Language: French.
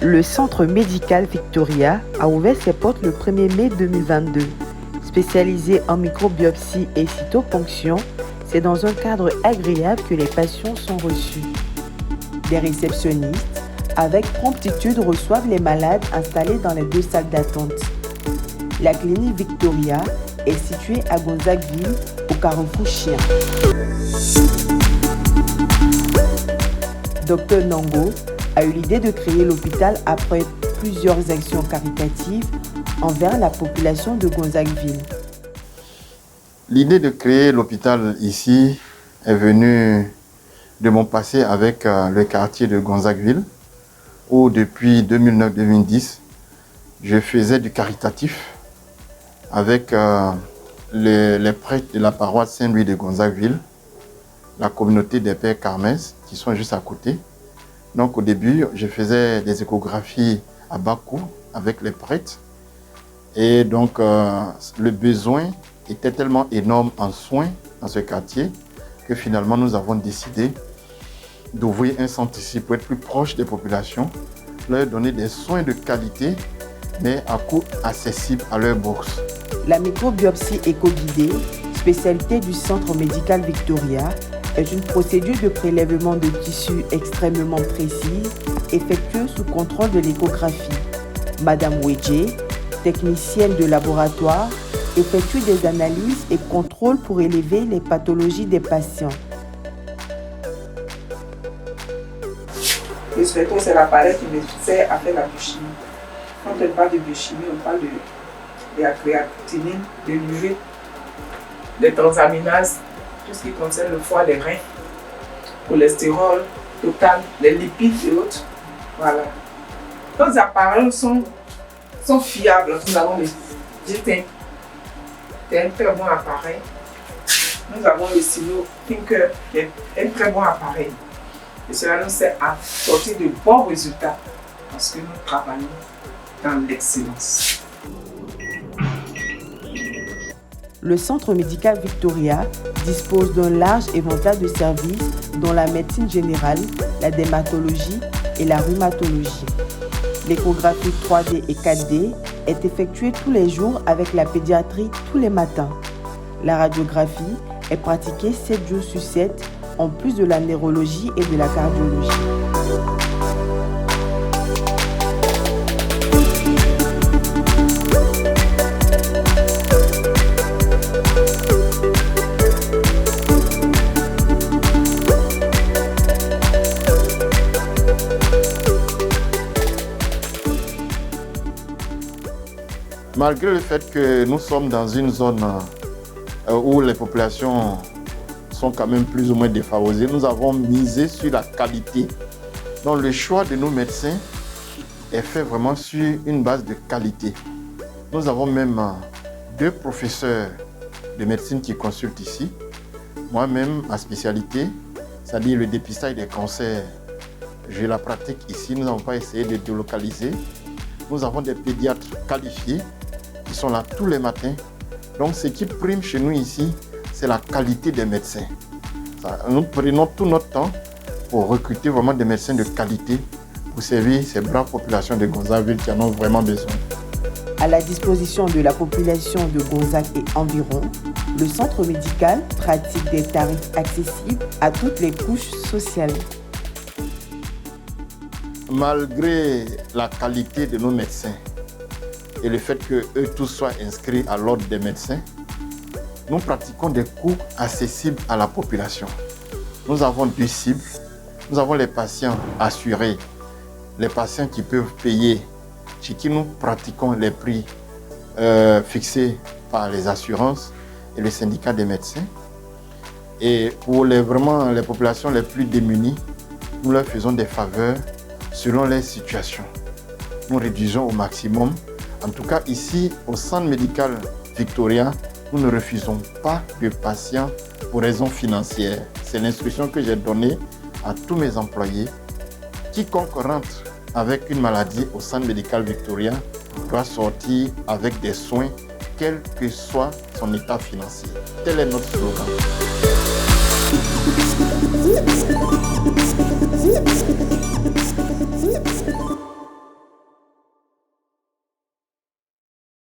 Le centre médical Victoria a ouvert ses portes le 1er mai 2022. Spécialisé en microbiopsie et cytoponction, c'est dans un cadre agréable que les patients sont reçus. Des réceptionnistes, avec promptitude, reçoivent les malades installés dans les 2 salles d'attente. La clinique Victoria est située à Gonzagueville, au Carrefour Chien. Dr Nango a eu l'idée de créer l'hôpital après plusieurs actions caritatives envers la population de Gonzagueville. L'idée de créer l'hôpital ici est venue de mon passé avec le quartier de Gonzagueville, où depuis 2009-2010, je faisais du caritatif avec les prêtres de la paroisse Saint-Louis de Gonzagueville, la communauté des Pères Carmès qui sont juste à côté. Donc au début, je faisais des échographies à bas coût avec les prêtres. Et donc le besoin était tellement énorme en soins dans ce quartier que finalement nous avons décidé d'ouvrir un centre ici pour être plus proche des populations, leur donner des soins de qualité mais à coût accessible à leur bourse. La microbiopsie éco-guidée, spécialité du centre médical Victoria, est une procédure de prélèvement de tissus extrêmement précise, effectuée sous contrôle de l'échographie. Madame Wedje, technicienne de laboratoire, effectue des analyses et contrôles pour élever les pathologies des patients. Le spectre, c'est l'appareil qui me sert à faire la biochimie. Quand on parle de biochimie, on parle de la créatinine, de l'urine, des transaminases, tout ce qui concerne le foie, les reins, cholestérol total, les lipides et autres. Voilà. Nos appareils sont fiables. Nous avons le G10, c'est un très bon appareil. Nous avons le silo Thinker, qui est un très bon appareil. Et cela nous sert à sortir de bons résultats parce que nous travaillons dans l'excellence. Le centre médical Victoria dispose d'un large éventail de services dont la médecine générale, la dermatologie et la rhumatologie. L'échographie 3D et 4D est effectuée tous les jours avec la pédiatrie tous les matins. La radiographie est pratiquée 7 jours sur 7 en plus de la neurologie et de la cardiologie. Malgré le fait que nous sommes dans une zone où les populations sont quand même plus ou moins défavorisées, nous avons misé sur la qualité. Donc le choix de nos médecins est fait vraiment sur une base de qualité. Nous avons même 2 professeurs de médecine qui consultent ici. Moi-même, ma spécialité, c'est-à-dire le dépistage des cancers, je la pratique ici. Nous n'avons pas essayé de délocaliser. Nous avons des pédiatres qualifiés qui sont là tous les matins. Donc ce qui prime chez nous ici, c'est la qualité des médecins. Nous prenons tout notre temps pour recruter vraiment des médecins de qualité pour servir ces braves populations de Gonzagueville qui en ont vraiment besoin. À la disposition de la population de Gonzague et environ, le centre médical pratique des tarifs accessibles à toutes les couches sociales. Malgré la qualité de nos médecins et le fait qu'eux tous soient inscrits à l'ordre des médecins, nous pratiquons des coûts accessibles à la population. Nous avons 2 cibles. Nous avons les patients assurés, les patients qui peuvent payer, chez qui nous pratiquons les prix fixés par les assurances et le syndicat des médecins. Et pour les populations les plus démunies, nous leur faisons des faveurs selon les situations. Nous réduisons au maximum. En tout cas, ici, au centre médical Victoria, nous ne refusons pas de patients pour raisons financières. C'est l'instruction que j'ai donnée à tous mes employés. Quiconque rentre avec une maladie au centre médical Victoria doit sortir avec des soins, quel que soit son état financier. Tel est notre slogan.